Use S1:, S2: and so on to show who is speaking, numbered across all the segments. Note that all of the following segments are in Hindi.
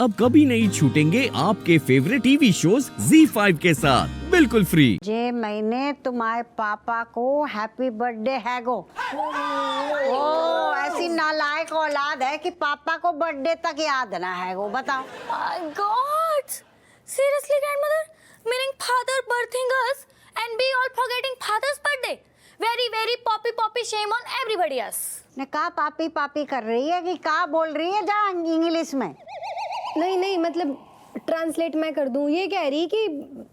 S1: अब कभी नहीं छूटेंगे आपके फेवरेट टीवी शोज ZEE5 के साथ बिल्कुल फ्री।
S2: जे मैंने तुम्हारे पापा को हैप्पी बर्थडे है गो। ओ ऐसी नालायक औलाद है कि पापा को बर्थडे तक याद ना है गो। बताओ।
S3: My God! Seriously, grandmother? Meaning father birthing us and we all forgetting father's birthday? Very, very poppy shame on everybody else.
S2: ने कहा पापी पापी कर रही है कि क्या बोल रही है जा इंग्लिश में।
S4: नहीं मतलब ट्रांसलेट मैं कर दूं। ये कह रही कि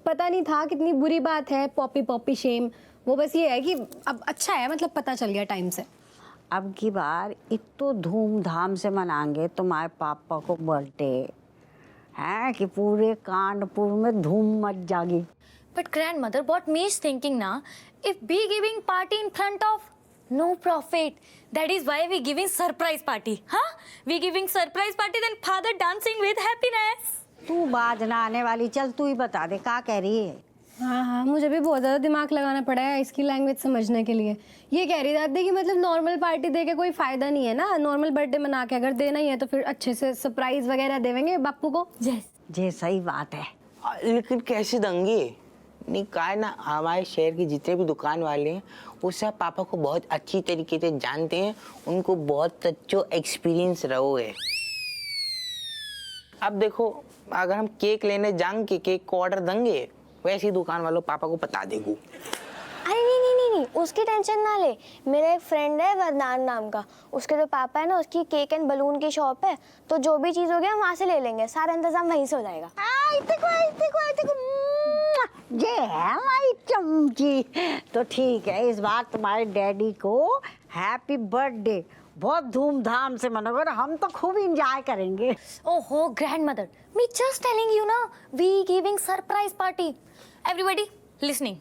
S4: पता नहीं था कितनी बुरी बात है पॉपी शेम। वो बस ये है कि अब अच्छा है, मतलब पता चल गया टाइम से।
S2: अब की बार इतो धूमधाम से मनाएंगे तुम्हारे पापा को बर्थडे है कि पूरे कानपुर में धूम मच जाएगी।
S3: But grandmother, what me is thinking now, if we giving party in front of no profit, that is why we giving surprise party, huh? We giving surprise party, then father dancing with happiness.
S2: तू बाज ना आने वाली, चल तू ही बता दे क्या कह रही है।
S4: हाँ मुझे भी बहुत ज़्यादा दिमाग लगाना पड़ा है इसकी लैंग्वेज समझने के लिए। ये कह रही दादी कि मतलब नॉर्मल पार्टी दे के कोई फ़ायदा नहीं है ना, नॉर्मल बर्थडे मना के अगर देना ही है तो फिर अच्छे से सरप्राइज वगैरह देवेंगे बापू को।
S2: जे सही बात है।
S5: लेकिन कैसे देंगे? नहीं कहा ना, हमारे शहर के जितने भी दुकान वाले हैं वो सब पापा को बहुत अच्छी तरीके से जानते हैं, उनको बहुत अच्छा एक्सपीरियंस रहो है। अब देखो, अगर हम केक लेने जाएंगे के केक को ऑर्डर देंगे, वैसे ही दुकान वालों पापा को बता देंगे।
S6: अरे नहीं, उसकी टेंशन ना ले। मेरा एक फ्रेंड है वरदान नाम का, उसके जो पापा है ना, उसकी केक एंड बलून की शॉप है, तो जो भी चीज़ हो गया हम वहाँ से ले लेंगे, सारा इंतजाम वहीं से हो जाएगा।
S2: ये है हमारी चमची। तो ठीक है, इस बार तुम्हारे डैडी को हैप्पी बर्थडे बहुत धूमधाम से मनोगे और हम तो खूब एंजॉय करेंगे।
S3: Oh, grandmother, me just telling you now, we giving surprise party. Everybody listening.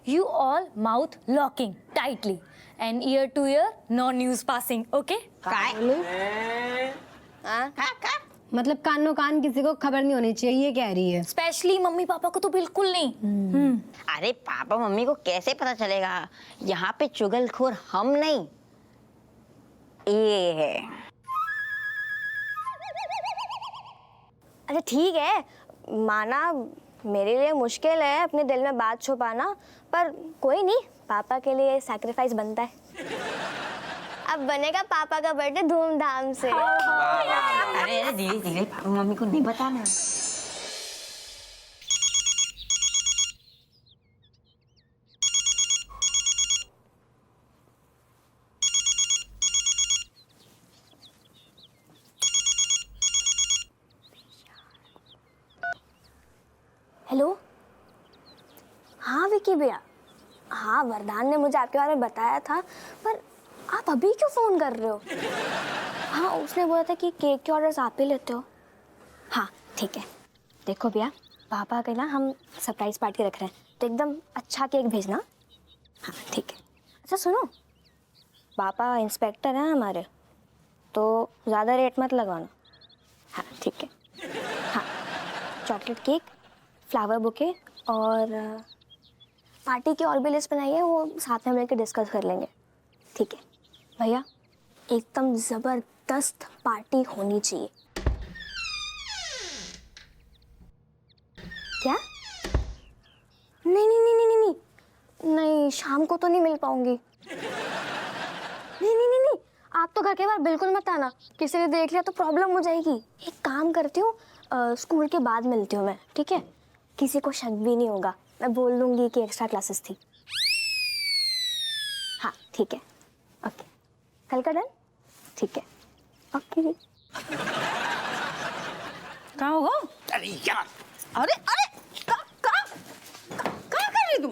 S3: You all mouth locking tightly and ear to ear, no news passing. Okay?
S4: मतलब कानो कान किसी को खबर नहीं होनी चाहिए, ये कह रही है।
S3: Especially मम्मी पापा को तो बिल्कुल नहीं।
S7: अरे पापा मम्मी को कैसे पता चलेगा? यहाँ पे चुगलखोर हम नहीं, ये है।
S6: अच्छा ठीक है, माना मेरे लिए मुश्किल है अपने दिल में बात छुपाना, पर कोई नहीं, पापा के लिए सैक्रिफाइस बनता है। अब बनेगा पापा का बर्थडे धूमधाम से।
S7: अरे धीरे धीरे, पापा मम्मी को नहीं बताना।
S6: हेलो, हाँ विकी भैया। हाँ, वरदान ने मुझे आपके बारे में बताया था, पर आप अभी क्यों फ़ोन कर रहे हो? हाँ, उसने बोला था कि केक के ऑर्डर्स आप ही लेते हो। हाँ ठीक है, देखो भैया, पापा के ना हम सरप्राइज पार्टी रख रहे हैं, तो एकदम अच्छा केक भेजना। हाँ ठीक है। अच्छा सुनो, पापा इंस्पेक्टर हैं हमारे, तो ज़्यादा रेट मत लगाना। हाँ ठीक है। हाँ, चॉकलेट केक, फ्लावर बुके और पार्टी की और भी लिस्ट बनाई है, वो साथ में मिलकर डिस्कस कर लेंगे। ठीक है भैया, एकदम ज़बरदस्त पार्टी होनी चाहिए। क्या? नहीं, शाम को तो नहीं मिल पाऊंगी। नहीं, आप तो घर के बाहर बिल्कुल मत आना, किसी ने देख लिया तो प्रॉब्लम हो जाएगी। एक काम करती हूँ, स्कूल के बाद मिलती हूँ मैं, ठीक है? किसी को शक भी नहीं होगा, मैं बोल दूंगी कि एक्स्ट्रा क्लासेस थी। हाँ ठीक है, ओके, कल का डन? ठीक है, ओके।
S7: कहाँ होगा?
S5: अरे यार,
S7: अरे क्या कर रही तुम?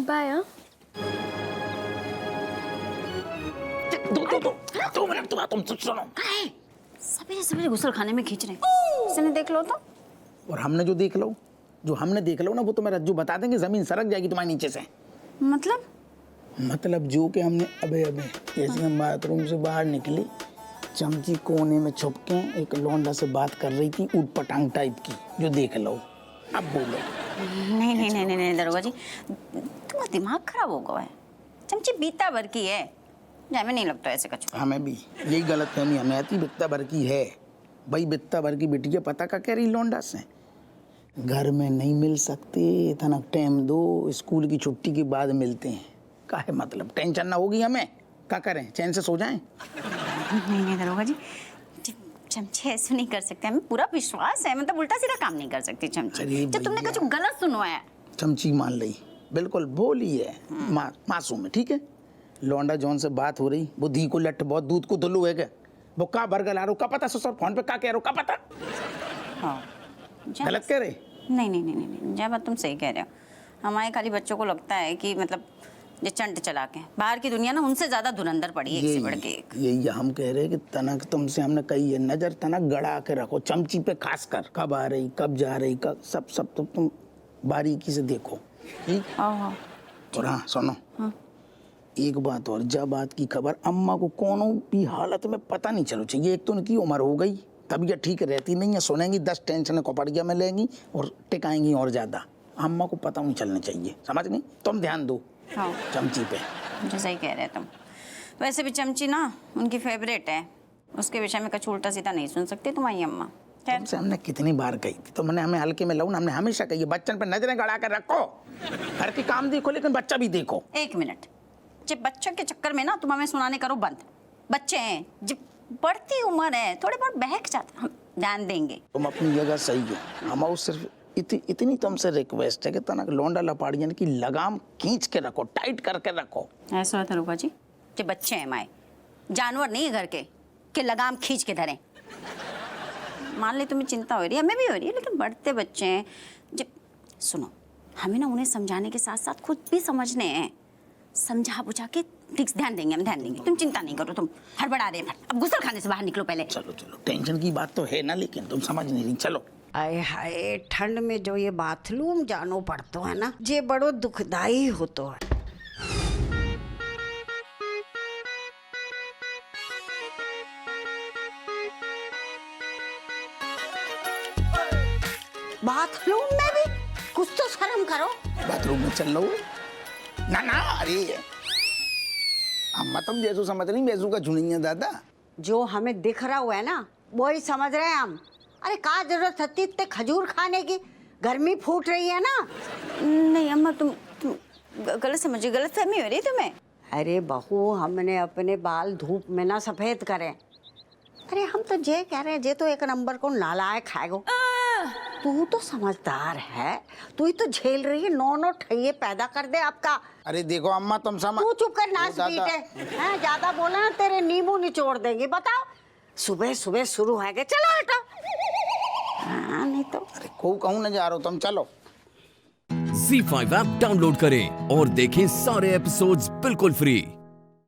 S6: बाय।
S5: दो मिनट तुम सुनो।
S7: सवेरे सवेरे गुस्सा खाने में खींच रहे हैं, किसी ने देख लो तो।
S8: और हमने जो देख लो ना, वो तुम्हें रज्जू बता देंगे, जमीन सरक जाएगी तुम्हारे नीचे से। मतलब जो कि हमने अबे जैसे हम बाथरूम से बाहर निकली, चमची कोने में छुप के एक लौंडा से बात कर रही थी, ऊट पटांग टाइप की, जो देख लो। अब बोलो।
S7: नहीं दरोगा जी, तुम्हारा दिमाग खराब हो गया है। चमची बीता भर की है, हमें नहीं लगता ऐसे कछु।
S8: हमें भी यही गलत फहमी हमें आती, बित्ता भर की है भाई, बित्ता भर की बिटिया पता का कह रही लौंडा से घर में नहीं मिल सकते, इतना टाइम दो, स्कूल की छुट्टी के बाद मिलते हैं। का है मतलब, टेंशन ना होगी हमें, क्या करें, चैन से सो जाएं।
S7: नहीं दरोगा जी, चमची ऐसे नहीं कर सकते, हमें पूरा विश्वास है, मतलब उल्टा सीधा काम नहीं कर सकती चमची।
S8: अरे
S7: जब तुमने
S8: भैया।
S7: कुछ गलत सुनवाया।
S8: चमची मान ली, बिल्कुल भोली है, मासूम है, ठीक है। लौंडा जॉन से बात हो रही, वो धी को लट बहुत दूध को धुलू है क्या, वो का बर्गर ला रहा का पता, ससुर फोन पे का कह रहा हो का पता।
S7: हाँ
S8: गलत कह रहे।
S7: नहीं, जब बात तुम सही कह रहे हो। हमारे खाली बच्चों को लगता है कि मतलब ये चंट चला के, बाहर की दुनिया ना उनसे ज्यादा धुरंधर पड़ी है, एक से बढ़ के एक।
S8: यही हम कह रहे हैं कि तनक तुमसे हमने कही है, नजर तनक गड़ा के रखो चमची पे, खासकर कब आ रही कब जा रही, कब सब तो तुम बारीकी से देखो, ठीक। और हाँ सुनो, एक बात और, जब बात की खबर अम्मा को कोनो भी हालत में पता नहीं चलो चाहिए। एक तो उनकी उम्र हो गई, तबीयत ठीक रहती नहीं है, सुनेंगी 10 टेंशन कपड़िया में लेंगी और टिकाएंगी और ज्यादा। अम्मा को पता नहीं चलना चाहिए, समझ नहीं, तुम ध्यान दो चमची पे।
S7: मुझे सही कह रहे तुम। वैसे भी चमची ना उनकी फेवरेट है, उसके विषय में कुछ उल्टा सीधा नहीं सुन सकती तुम्हारी अम्मा।
S8: तुमसे हमने कितनी बार कही थी, तो मैंने हमें हल्के में लाऊं, हमने हमेशा कही है बच्चन पे नजरें गड़ा कर रखो, घर के काम देखो लेकिन बच्चा भी देखो।
S7: एक मिनट, जब बच्चों के चक्कर में ना तुम हमें सुनाने करो बंद। बच्चे हैं, जब बढ़ती उम्र है, थोड़े बहुत बहक जाते, हम ध्यान देंगे।
S8: तुम अपनी जगह सही हो, हम सिर्फ इतनी तुमसे रिक्वेस्ट है कि तनक लौंडा लपाड़ियन की लगाम खींच के रखो, टाइट करके रखो।
S7: ऐसा होता रूपा जी, जब बच्चे हैं माए, जानवर नहीं है घर के कि लगाम खींच के धरें। मान ले तुम्हें चिंता हो रही है, हमें भी हो रही है, लेकिन बढ़ते बच्चे हैं। जब सुनो, हमें ना उन्हें समझाने के साथ साथ खुद भी समझने हैं, समझा बुझा के ठीक ध्यान देंगे, हम ध्यान देंगे, तुम चिंता नहीं करो। तुम हड़बड़ा रहे हैं, अब गुस्सा खाने से बाहर निकलो पहले।
S8: चलो टेंशन की बात तो है ना, लेकिन तुम समझ नहीं रही। चलो
S2: आए हाय, ठंड में जो ये बाथरूम जानो पड़तो है ना, ये बड़ो दुखदाई होतो है। बाथरूम में भी कुछ तो शर्म करो।
S8: बाथरूम में चल लो ना, अरे अम्मा तुम जैसू समझ रही, वैसू का झुनिया दादा।
S2: जो हमें दिख रहा हुआ है ना, वही समझ रहे हैं हम। अरे क्या जरूरत थी इतने खजूर खाने की, गर्मी फूट रही है ना।
S7: नहीं अम्मा, तुम गलत समझी, गलत फहमी हो रही तुम्हें।
S2: अरे बहू, हमने अपने बाल धूप में ना सफेद करे। अरे हम तो ये कह रहे हैं, ये तो एक नंबर को नालायक खाएगो। तू तो समझदार है, तू ही तो झेल रही है, नौ ठैये पैदा कर दे आपका।
S8: अरे देखो अम्मा तुम समझ,
S2: तू चुप कर, नाच बीटे हैं, ज्यादा बोला ना तेरे नींबू निचोड़ देंगे। बताओ, सुबह सुबह शुरू है कि चलो हटो। हाँ नहीं तो।
S8: अरे को कहूँ न जा रहा हो, तुम चलो।
S1: Z5 ऐप डाउनलोड करें और देखें सारे एपिसोड्स बिल्कुल फ्री।